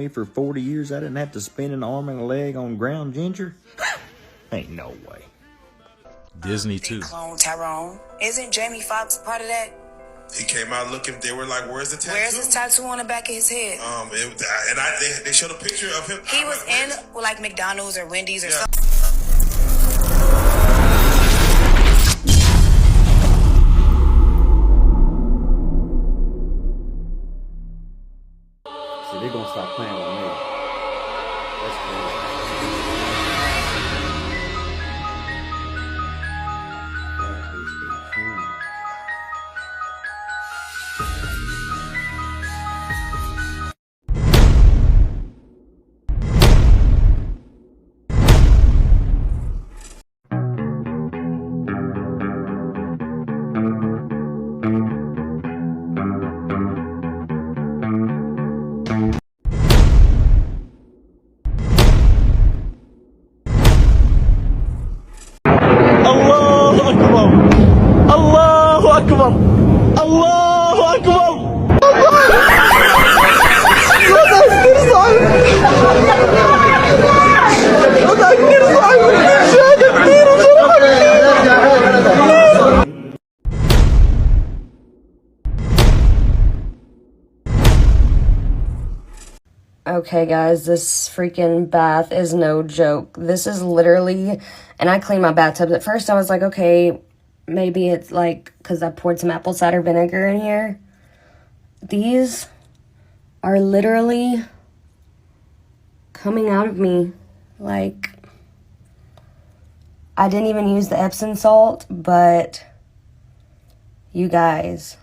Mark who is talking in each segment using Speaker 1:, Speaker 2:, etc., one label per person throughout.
Speaker 1: me for 40 years I didn't have to spend an arm and a leg on ground ginger? Ain't no way.
Speaker 2: Disney too.
Speaker 3: Clone Tyrone. Isn't Jamie Foxx part of that?
Speaker 4: He came out looking. They were like, "Where's the tattoo?
Speaker 3: Where's his tattoo on the back of his head?"
Speaker 4: They showed a picture of him.
Speaker 3: He was in like McDonald's or Wendy's or something.
Speaker 5: See, they're gonna stop playing with me. That's crazy. That is a crime.
Speaker 1: Allahu Akbar! Allahu Akbar!
Speaker 6: Okay, guys, this freaking bath is no joke. This is literally, and I cleaned my bathtub. At first, I was like, okay, maybe it's like because I poured some apple cider vinegar in here. These are literally coming out of me. Like, I didn't even use the Epsom salt, but you guys.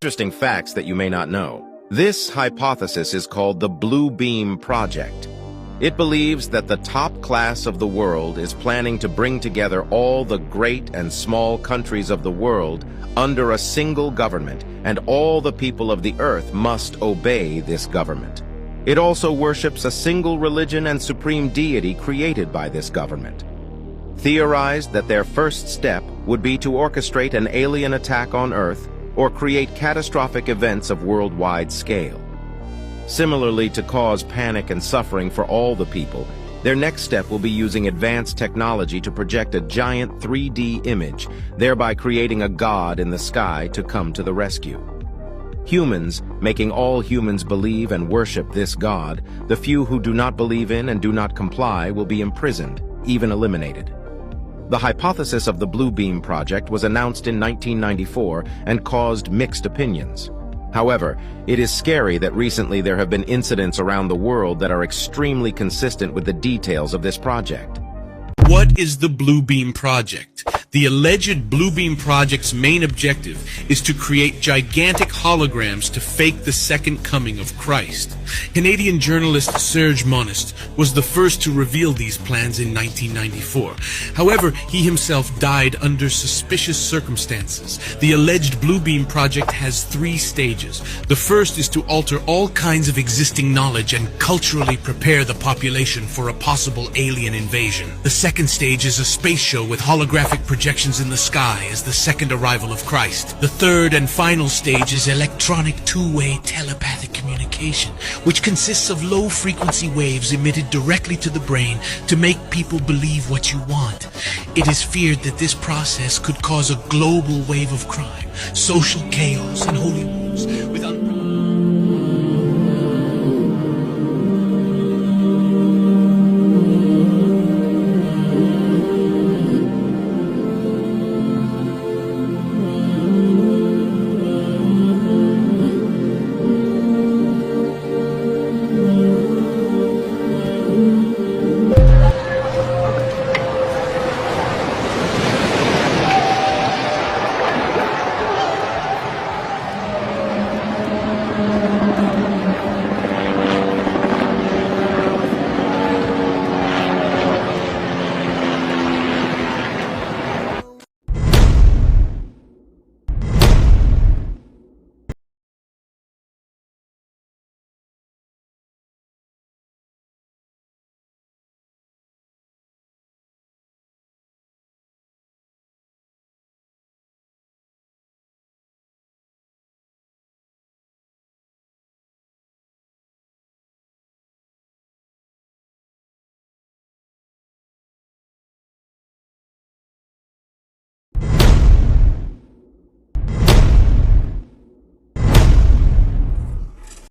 Speaker 7: Interesting facts that you may not know. This hypothesis is called the Blue Beam Project. It believes that the top class of the world is planning to bring together all the great and small countries of the world under a single government, and all the people of the earth must obey this government. It also worships a single religion and supreme deity created by this government. Theorized that their first step would be to orchestrate an alien attack on Earth or create catastrophic events of worldwide scale. Similarly, to cause panic and suffering for all the people, their next step will be using advanced technology to project a giant 3D image, thereby creating a god in the sky to come to the rescue. Humans, making all humans believe and worship this god, the few who do not believe in and do not comply will be imprisoned, even eliminated. The hypothesis of the Blue Beam Project was announced in 1994 and caused mixed opinions. However, it is scary that recently there have been incidents around the world that are extremely consistent with the details of this project.
Speaker 8: What is the Blue Beam Project? The alleged Blue Beam Project's main objective is to create gigantic holograms to fake the second coming of Christ. Canadian journalist Serge Monist was the first to reveal these plans in 1994. However, he himself died under suspicious circumstances. The alleged Blue Beam Project has 3 stages. The first is to alter all kinds of existing knowledge and culturally prepare the population for a possible alien invasion. The second stage is a space show with holographic projections in the sky as the second arrival of Christ. The third and final stage is electronic two-way telepathic communication, which consists of low-frequency waves emitted directly to the brain to make people believe what you want. It is feared that this process could cause a global wave of crime, social chaos, and holy wars with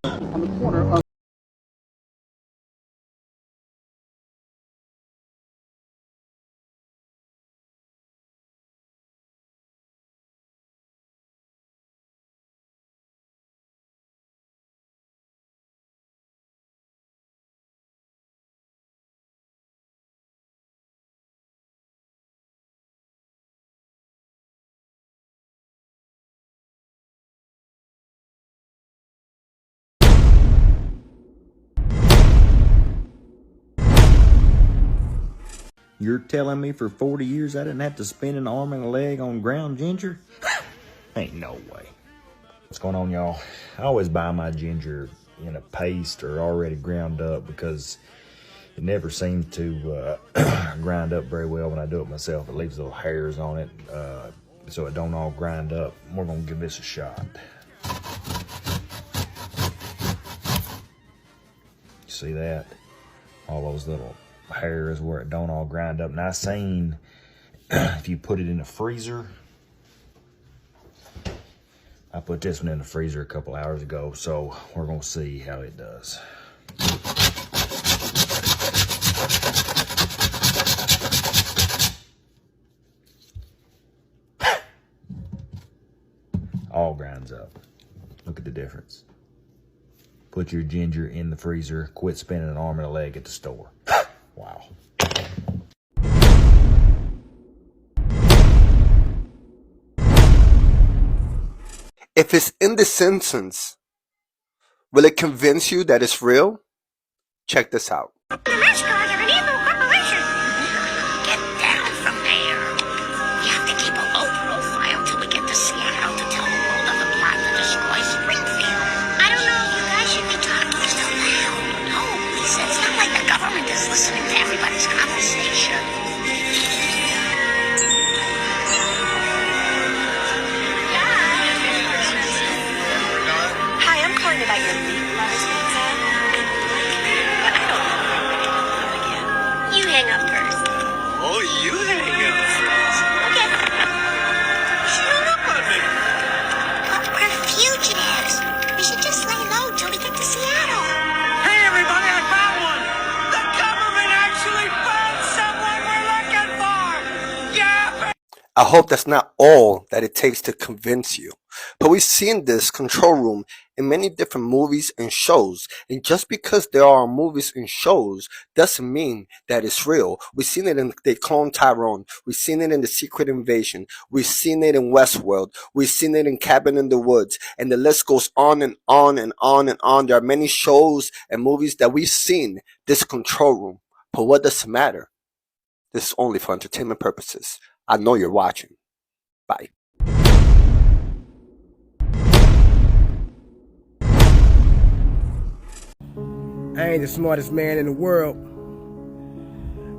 Speaker 9: on the corner of
Speaker 1: You're telling me for 40 years I didn't have to spend an arm and a leg on ground ginger? Ain't no way. What's going on, y'all? I always buy my ginger in a paste or already ground up because it never seems to grind up very well when I do it myself. It leaves little hairs on it, so it don't all grind up. We're gonna give this a shot. See that? All those little hairs where it don't all grind up. And I seen if you put it in the freezer, I put this one in the freezer a couple hours ago, so we're gonna see how it does. All grinds up. Look at the difference. Put your ginger in the freezer, quit spending an arm and a leg at the store. Wow.
Speaker 10: If it's in The Simpsons, will it convince you that it's real? Check this out.
Speaker 11: The mascot of an evil corporation. Get down from there. We have to keep a low profile till we get to Seattle to tell the world of the plot to destroy Springfield. I don't know if you guys should be talking so loud. No, Lisa, it's not like the government is listening to everybody's conversation. Hi, I'm calling about your meat lovers pizza. But I don't know if we're talking about it again. You hang up first.
Speaker 12: Oh, you hang up first.
Speaker 11: Okay.
Speaker 12: She hung up on me.
Speaker 11: Well, we're fugitives. We should just lay low till we get to Seattle.
Speaker 12: Hey, everybody, I found one. The government actually found someone we're looking for. Yeah.
Speaker 10: I hope that's not all that it takes to convince you. But we've seen this control room in many different movies and shows. And just because there are movies and shows doesn't mean that it's real. We've seen it in They Clone Tyrone. We've seen it in The Secret Invasion. We've seen it in Westworld. We've seen it in Cabin in the Woods. And the list goes on and on and on and on. There are many shows and movies that we've seen this control room. But what does it matter? This is only for entertainment purposes. I know you're watching. Bye.
Speaker 13: I ain't the smartest man in the world,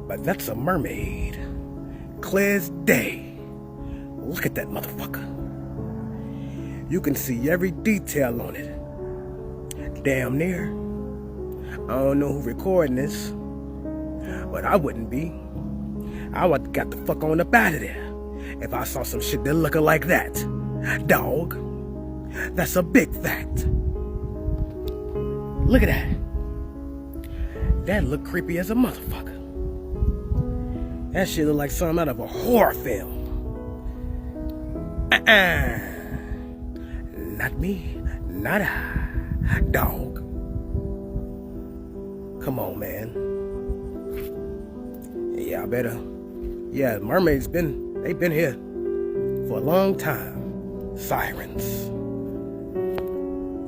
Speaker 13: but that's a mermaid. Clear as day. Look at that motherfucker. You can see every detail on it. Damn near. I don't know who recording this, but I wouldn't be. I would got the fuck on up out of there if I saw some shit that looking like that. Dog. That's a big fact. Look at that. That look creepy as a motherfucker. That shit look like something out of a horror film. Not me. Not I. Dog. Come on, man. Yeah, I better. Yeah, mermaids they've been here for a long time. Sirens.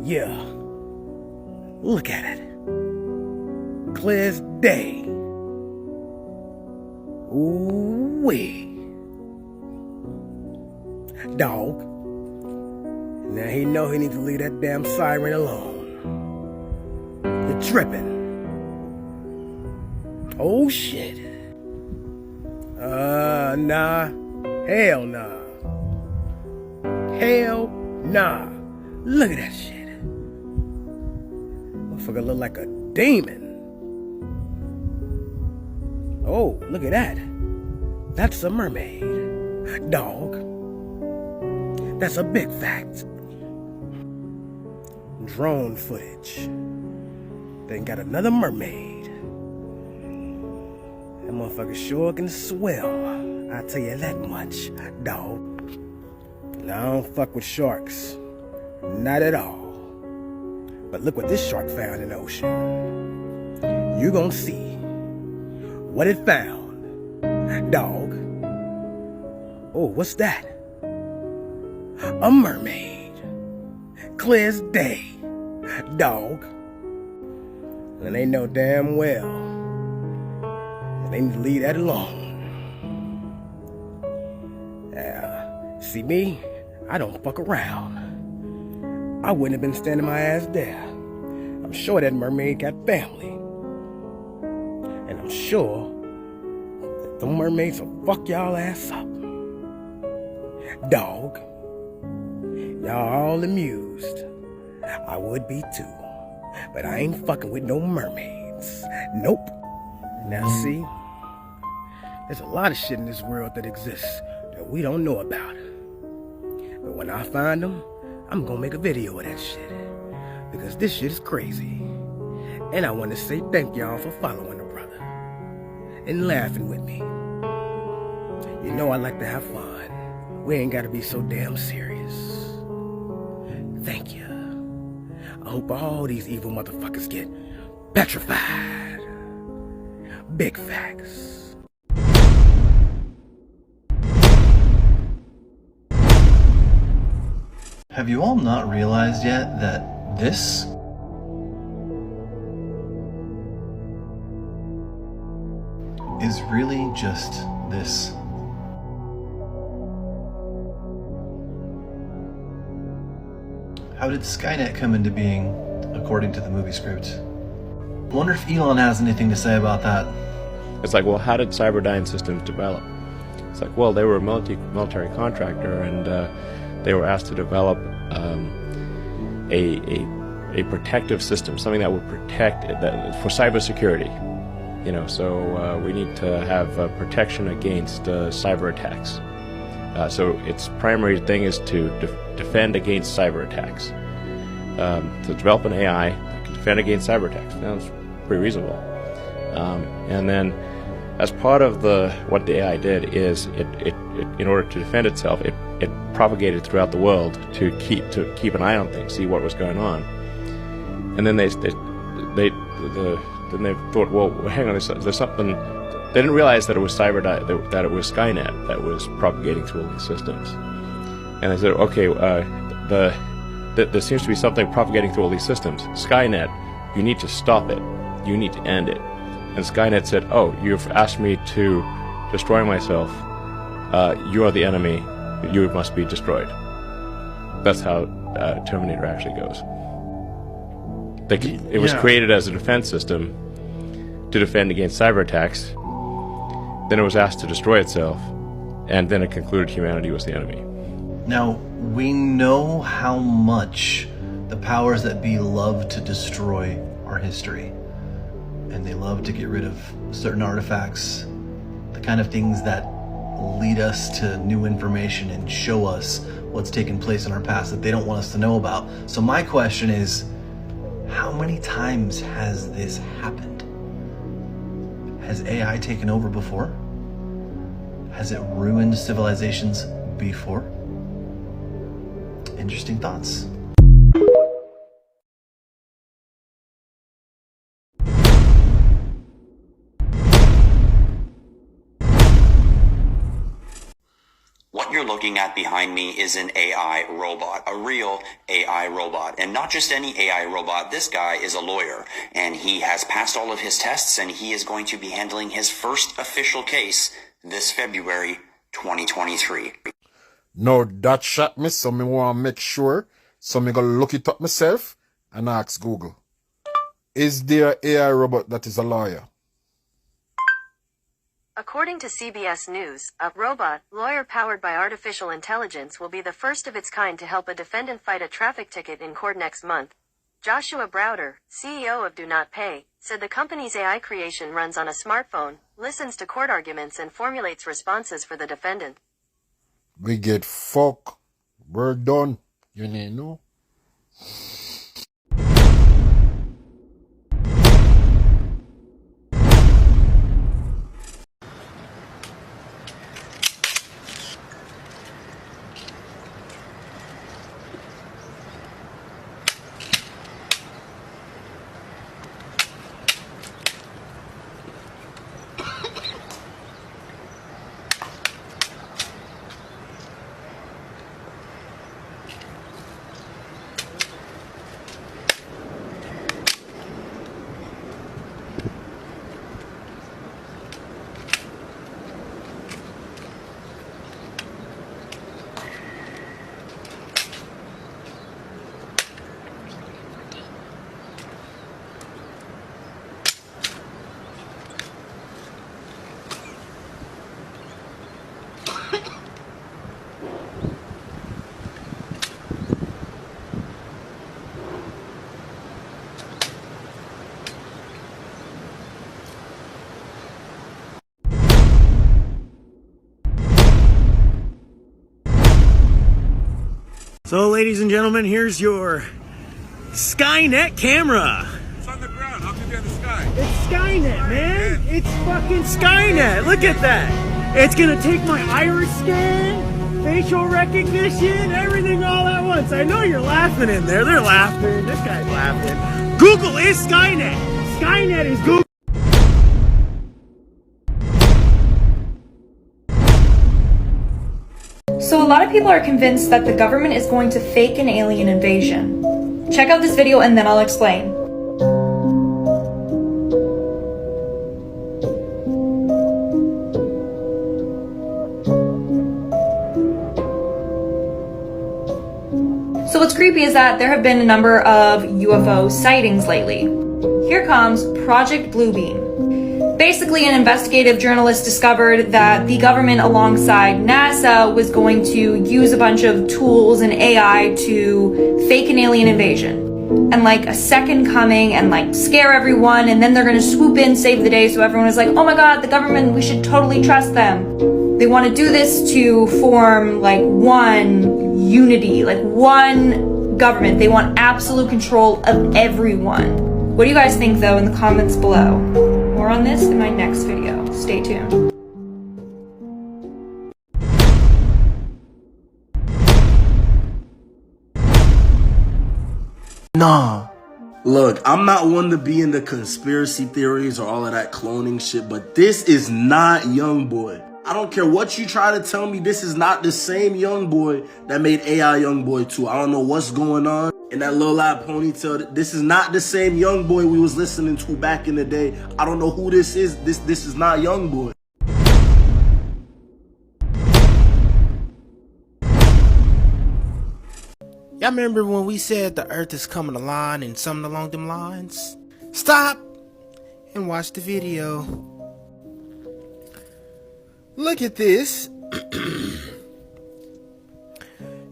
Speaker 13: Yeah. Look at it. Clear as day. Ooh-wee. Dog. Now he know he needs to leave that damn siren alone. You're tripping. Oh shit. Nah. Hell nah. Hell nah. Look at that shit. Motherfucker look like a demon. Oh, look at that. That's a mermaid. Dog. That's a big fact. drone footage. They got another mermaid. That motherfucker sure can swim. I'll tell you that much, dog. Now, I don't fuck with sharks. Not at all. But look what this shark found in the ocean. You gonna see what it found, dog. Oh, what's that? A mermaid. Clear as day, dog. And they know damn well that they need to leave that alone. See me? I don't fuck around. I wouldn't have been standing my ass there. I'm sure that mermaid got family. And I'm sure that the mermaids will fuck y'all ass up. Dog. Y'all all amused. I would be too. But I ain't fucking with no mermaids. Nope. Now see, there's a lot of shit in this world that exists that we don't know about. But when I find them, I'm gonna make a video of that shit. Because this shit is crazy. And I want to say thank y'all for following the brother. And laughing with me. You know I like to have fun. We ain't gotta be so damn serious. Thank you. I hope all these evil motherfuckers get petrified. Big facts.
Speaker 9: Have you all not realized yet that this is really just this? How did Skynet come into being, according to the movie script? I wonder if Elon has anything to say about that.
Speaker 14: It's like, well, how did Cyberdyne Systems develop? It's like, well, they were a military contractor, and they were asked to develop a protective system, something that would protect for cybersecurity. You know, so we need to have protection against cyber attacks. So its primary thing is to defend against cyber attacks. To develop an AI that can defend against cyber attacks. Sounds pretty reasonable. And then, as part of what the AI did is it in order to defend itself, it propagated throughout the world to keep an eye on things, see what was going on. And then they thought, well, hang on, there's something. They didn't realize that it was that it was Skynet that was propagating through all these systems. And they said, okay, there seems to be something propagating through all these systems. Skynet, you need to stop it. You need to end it. And Skynet said, oh, you've asked me to destroy myself. You are the enemy. You must be destroyed. That's how Terminator actually goes. It was created as a defense system to defend against cyber attacks. Then it was asked to destroy itself, and then it concluded humanity was the enemy.
Speaker 9: Now, we know how much the powers that be love to destroy our history. And they love to get rid of certain artifacts, the kind of things that lead us to new information and show us what's taken place in our past that they don't want us to know about. So my question is, how many times has this happened? Has AI taken over before? Has it ruined civilizations before? Interesting thoughts.
Speaker 15: What you're looking at behind me is an AI robot, a real AI robot, and not just any AI robot. This guy is a lawyer, and he has passed all of his tests, and he is going to be handling his first official case this February 2023.
Speaker 16: Now that shot me, so me want to make sure, so me go look it up myself and ask Google. Is there AI robot that is a lawyer?
Speaker 17: According to CBS News, a robot, lawyer powered by artificial intelligence will be the first of its kind to help a defendant fight a traffic ticket in court next month. Joshua Browder, CEO of Do Not Pay, said the company's AI creation runs on a smartphone, listens to court arguments and formulates responses for the defendant.
Speaker 16: We get fuck. We're done. You know?
Speaker 13: So, ladies and gentlemen, here's your Skynet camera.
Speaker 12: It's on the ground. How could be in the sky?
Speaker 13: It's Skynet, man. It's fucking Skynet. Look at that. It's gonna take my iris scan, facial recognition, everything all at once. I know you're laughing in there. They're laughing. This guy's laughing. Google is Skynet. Skynet is Google.
Speaker 18: So a lot of people are convinced that the government is going to fake an alien invasion. Check out this video and then I'll explain. So what's creepy is that there have been a number of UFO sightings lately. Here comes Project Bluebeam. Basically, an investigative journalist discovered that the government alongside NASA was going to use a bunch of tools and AI to fake an alien invasion. And like a second coming and like scare everyone, and then they're gonna swoop in, save the day, so everyone is like, oh my god, the government, we should totally trust them. They want to do this to form like one unity, like one government. They want absolute control of everyone. What do you guys think though in the comments below? More on this in my next video. Stay tuned.
Speaker 19: Nah. Look, I'm not one to be into conspiracy theories or all of that cloning shit, but this is not Youngboy. I don't care what you try to tell me, this is not the same Youngboy that made AI Youngboy 2. I don't know what's going on in that little lap ponytail. This is not the same Youngboy we was listening to back in the day. I don't know who this is. This is not Youngboy.
Speaker 13: Y'all remember when we said the earth is coming alive and something along them lines? Stop and watch the video. Look at this.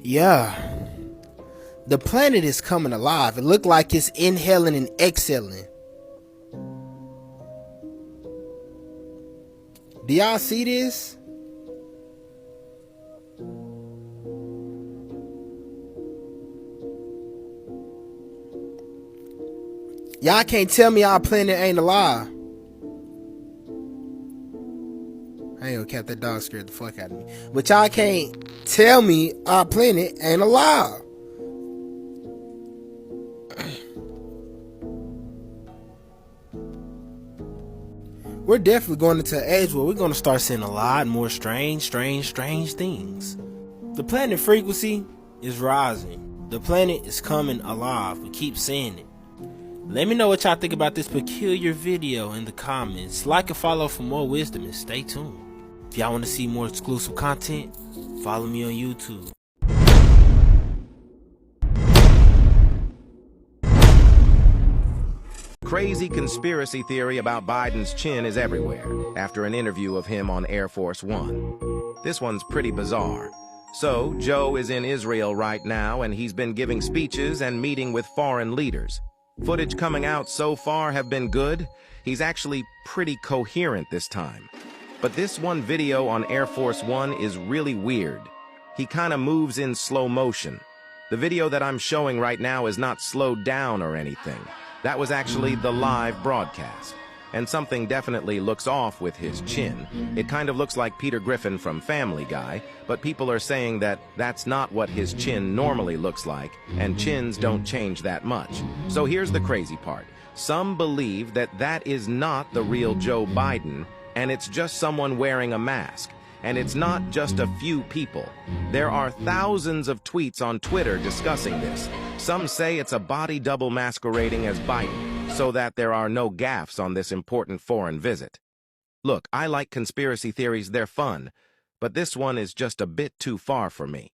Speaker 13: Yeah. The planet is coming alive. It looked like it's inhaling and exhaling. Do y'all see this? Y'all can't tell me our planet ain't alive. I ain't gonna cap that dog scared the fuck out of me. But y'all can't tell me our planet ain't alive. We're definitely going into an age where we're gonna start seeing a lot more strange things. The planet frequency is rising. The planet is coming alive. We keep saying it. Let me know what y'all think about this peculiar video in the comments. Like and follow for more wisdom and stay tuned. If y'all want to see more exclusive content, follow me on YouTube.
Speaker 7: Crazy conspiracy theory about Biden's chin is everywhere after an interview of him on Air Force One. This one's pretty bizarre. So, Joe is in Israel right now and he's been giving speeches and meeting with foreign leaders. Footage coming out so far have been good. He's actually pretty coherent this time. But this one video on Air Force One is really weird. He kind of moves in slow motion. The video that I'm showing right now is not slowed down or anything. That was actually the live broadcast. And something definitely looks off with his chin. It kind of looks like Peter Griffin from Family Guy, but people are saying that that's not what his chin normally looks like, and chins don't change that much. So here's the crazy part. Some believe that that is not the real Joe Biden, and it's just someone wearing a mask. And it's not just a few people. There are thousands of tweets on Twitter discussing this. Some say it's a body double masquerading as Biden, so that there are no gaffes on this important foreign visit. Look, I like conspiracy theories, they're fun, but this one is just a bit too far for me.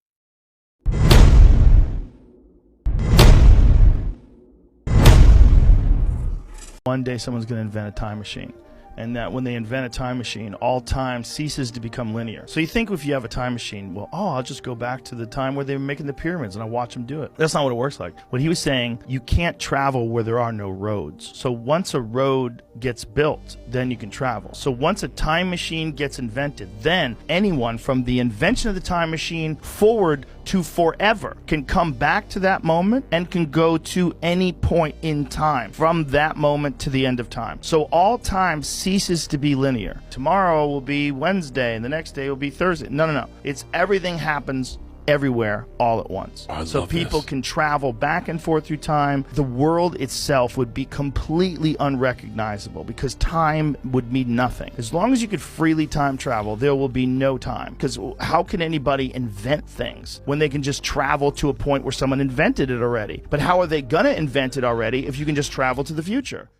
Speaker 20: One day someone's going to invent a time machine. And that when they invent a time machine, all time ceases to become linear. So you think if you have a time machine, well, I'll just go back to the time where they were making the pyramids and I'll watch them do it. That's not what it works like. What he was saying, you can't travel where there are no roads. So once a road gets built, then you can travel. So once a time machine gets invented, then anyone from the invention of the time machine forward to forever can come back to that moment and can go to any point in time from that moment to the end of time. So all time ceases to be linear. Tomorrow will be Wednesday and the next day will be Thursday. No. It's everything happens everywhere all at once. So people can travel back and forth through time. The world itself would be completely unrecognizable because time would mean nothing. As long as you could freely time travel, there will be no time. Because how can anybody invent things when they can just travel to a point where someone invented it already? But how are they going to invent it already if you can just travel to the future?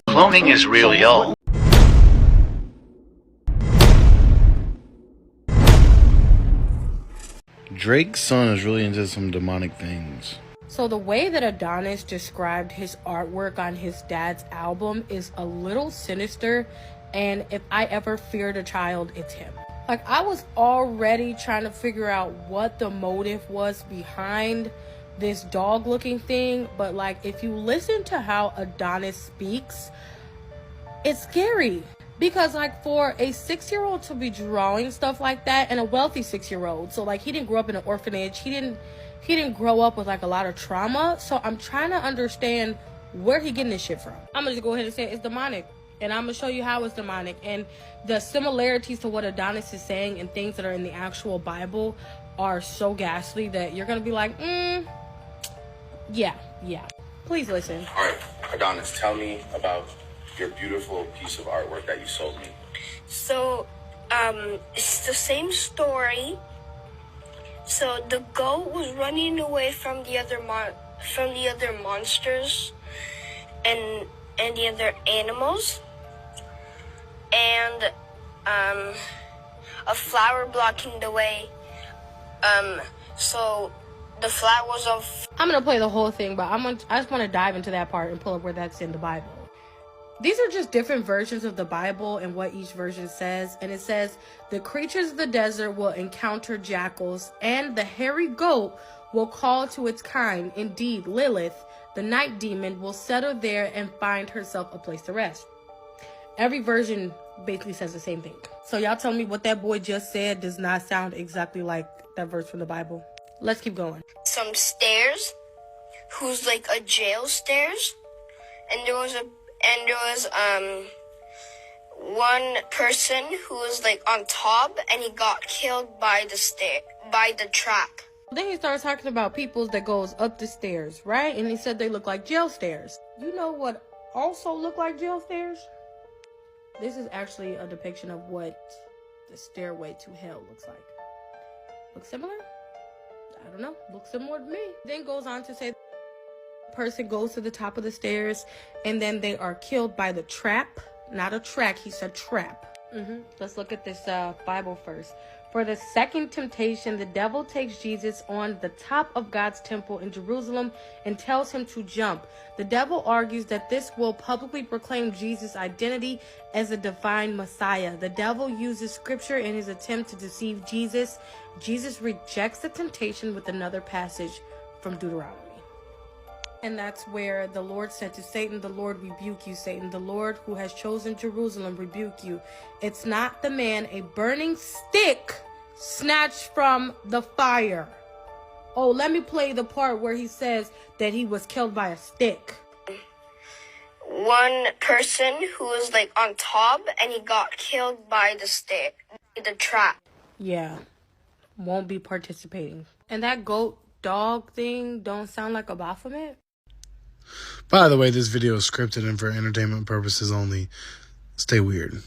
Speaker 21: Cloning is real, y'all.
Speaker 22: Drake's son is really into some demonic things.
Speaker 23: So the way that Adonis described his artwork on his dad's album is a little sinister, and if I ever feared a child, it's him. Like, I was already trying to figure out what the motive was behind this dog looking thing, but like, if you listen to how Adonis speaks, it's scary. Because like, for a 6-year-old to be drawing stuff like that, and a wealthy 6-year-old, so like, he didn't grow up in an orphanage, he didn't grow up with like a lot of trauma, so I'm trying to understand where he getting this shit from. I'm gonna just go ahead and say it's demonic, and I'm gonna show you how it's demonic, and the similarities to what Adonis is saying and things that are in the actual Bible are so ghastly that you're gonna be like, yeah. Please listen.
Speaker 24: All right, Adonis, tell me about your beautiful piece of artwork that you sold me.
Speaker 25: So, it's the same story. So the goat was running away from the other monsters and the other animals, and a flower blocking the way. So the flowers of.
Speaker 23: I'm gonna play the whole thing, but I just want to dive into that part and pull up where that's in the Bible. These are just different versions of the Bible and what each version says. And it says, the creatures of the desert will encounter jackals, and the hairy goat will call to its kind. Indeed, Lilith, the night demon, will settle there and find herself a place to rest. Every version basically says the same thing. So y'all tell me what that boy just said does not sound exactly like that verse from the Bible. Let's keep going.
Speaker 25: Some stairs, who's like a jail stairs, and there was one person who was like on top, and he got killed by the trap.
Speaker 23: Then he starts talking about people that goes up the stairs, right? And he said they look like jail stairs. You know what also look like jail stairs? This is actually a depiction of what the stairway to hell looks like. Look similar? I don't know. Looks similar to me. Then goes on to say, person goes to the top of the stairs and then they are killed by the trap. Not a track, he said trap. Let's look at this Bible first. For the second temptation, the devil takes Jesus on the top of God's temple in Jerusalem and tells him to jump. The devil argues that this will publicly proclaim Jesus' identity as a divine Messiah. The devil uses scripture in his attempt to deceive Jesus. Jesus rejects the temptation with another passage from Deuteronomy. And that's where the Lord said to Satan, the Lord rebuke you, Satan. The Lord who has chosen Jerusalem rebuke you. It's not the man, a burning stick snatched from the fire. Oh, let me play the part where he says that he was killed by a stick.
Speaker 25: One person who was like on top, and he got killed by the trap.
Speaker 23: Yeah, won't be participating. And that goat dog thing don't sound like a Baphomet?
Speaker 26: By the way, this video is scripted and for entertainment purposes only. Stay weird.